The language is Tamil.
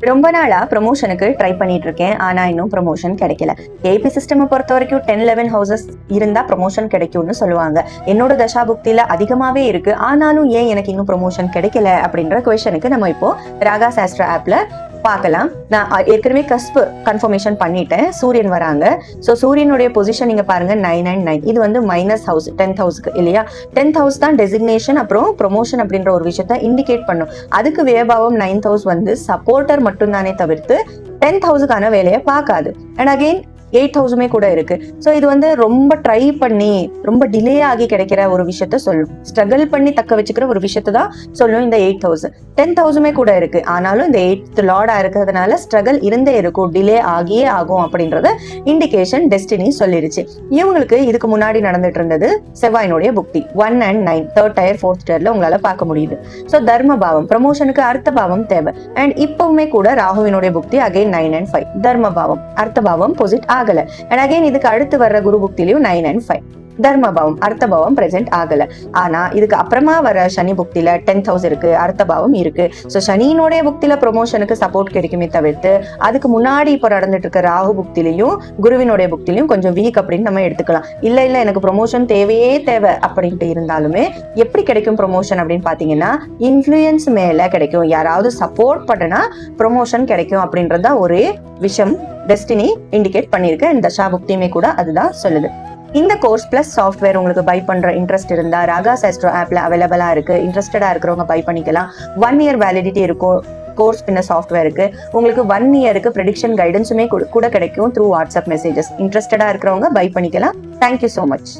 ரொம்ப நாளா ப்ரொமோஷனுக்கு ட்ரை பண்ணிட்டு இருக்கேன். ஆனா இன்னும் ப்ரொமோஷன் கிடைக்கல. கேபி சிஸ்டம் பொறுத்த வரைக்கும் 10-11 ஹவுசஸ் இருந்தா ப்ரொமோஷன் கிடைக்கும்னு சொல்லுவாங்க. என்னோட தசாபுக்தியில அதிகமாவே இருக்கு. ஆனாலும் ஏன் எனக்கு இன்னும் ப்ரொமோஷன் கிடைக்கல அப்படின்ற கொஸ்டனுக்கு நம்ம இப்போ ராகா சாஸ்திரா ஆப்ல பார்க்கலாம். நான் ஏற்கனவே கஸ்ப் கன்ஃபர்மேஷன் பண்ணிட்டேன். சூரியன் வராங்க. ஸோ சூரியனுடைய பொசிஷன் நீங்க பாருங்க 9 and 9. இது வந்து மைனஸ் ஹவுஸ் 10th ஹவுஸ்க்கு இல்லையா? 10th ஹவுஸ் தான் டெசிக்னேஷன் அப்புறம் ப்ரொமோஷன் அப்படின்ற ஒரு விஷயத்த இண்டிகேட் பண்ணும். அதுக்கு வியபாவம் 9th ஹவுஸ் வந்து சப்போர்ட்டர் மட்டும்தானே தவிர்த்து 10th ஹவுஸுக்கான வேலையை பார்க்காது. அண்ட் அகெயின் 8th ஹவுஸுமே கூட இருக்கு. ஸோ இது வந்து ரொம்ப ட்ரை பண்ணி ரொம்ப டிலே ஆகி கிடைக்கிற ஒரு விஷயத்த சொல்லும். ஸ்ட்ரகிள் பண்ணி தக்க வச்சுக்கிற ஒரு விஷயத்த தான் சொல்லும் இந்த 8th ஹவுஸ். 10th ஹவுஸுமே கூட இருக்கு. ஆனாலும் இந்த 8th லார்டா இருக்கிறதுனால ஸ்ட்ரகிள் இருந்தே இருக்கும், டிலே ஆகியே ஆகும் அப்படின்றத இண்டிகேஷன் டெஸ்டினி சொல்லிருச்சு. இவங்களுக்கு இதுக்கு முன்னாடி நடந்துட்டு இருந்தது செவ்வாயினுடைய புக்தி 1 and 9 3rd டயர் 4th டயர்ல உங்களால பார்க்க முடியுது. ஸோ தர்ம பாவம் ப்ரமோஷனுக்கு அர்த்த பாவம் தேவை. அண்ட் இப்பவுமே கூட ராகுவினுடைய புக்தி அகைன் 9 and 5 தர்ம பாவம் அர்த்த பாவம் பொசிட் ஆகல. அண்ட் அகைன் இதுக்கு அடுத்து வர்ற குரு புக்திலையும் 9 and 5 தர்மபாவம் அர்த்தபாவம் பிரசன்ட் ஆகல. ஆனா இதுக்கு அப்புறமா வர சனி புக்தியில 10th ஹவுஸ் இருக்கு, அர்த்தபாவம் இருக்கு. ஸோ சனியினுடைய புக்தியில ப்ரொமோஷனுக்கு சப்போர்ட் கிடைக்குமே தவிர்த்து அதுக்கு முன்னாடி இப்போ நடந்துட்டு இருக்க ராகு புக்திலையும் குருவினுடைய புக்திலையும் கொஞ்சம் வீக் அப்படின்னு நம்ம எடுத்துக்கலாம். இல்ல எனக்கு ப்ரொமோஷன் தேவையே தேவை அப்படின்ட்டு இருந்தாலுமே எப்படி கிடைக்கும் ப்ரொமோஷன் அப்படின்னு பாத்தீங்கன்னா இன்ஃப்ளூயன்ஸ் மேல கிடைக்கும். யாராவது சப்போர்ட் பண்ணனா ப்ரொமோஷன் கிடைக்கும் அப்படின்றதான் ஒரே விஷயம் டெஸ்டினி இண்டிகேட் பண்ணிருக்கு. அண்ட் தசா புக்தியுமே கூட அதுதான் சொல்லுது. இந்த கோர்ஸ் பிளஸ் சாஃப்ட்வேர் உங்களுக்கு பை பண்ற இன்ட்ரெஸ்ட் இருந்தா ராகா சாஸ்ட்ரா ஆப்ல அவைலபிளா இருக்கு. இன்ட்ரெஸ்டடா இருக்கிறவங்க பை பண்ணிக்கலாம். 1 year வேலிடிட்டி இருக்கும் கோர்ஸ் பின்ன சாஃப்ட்வேருக்கு. உங்களுக்கு 1 yearக்கு ப்ரெடிக்ஷன் கைடன்ஸுமே கூட கிடைக்கும் த்ரூ வாட்ஸ்அப் மெசேஜஸ். இன்ட்ரெஸ்டடா இருக்கிறவங்க பை பண்ணிக்கலாம். Thank you so much.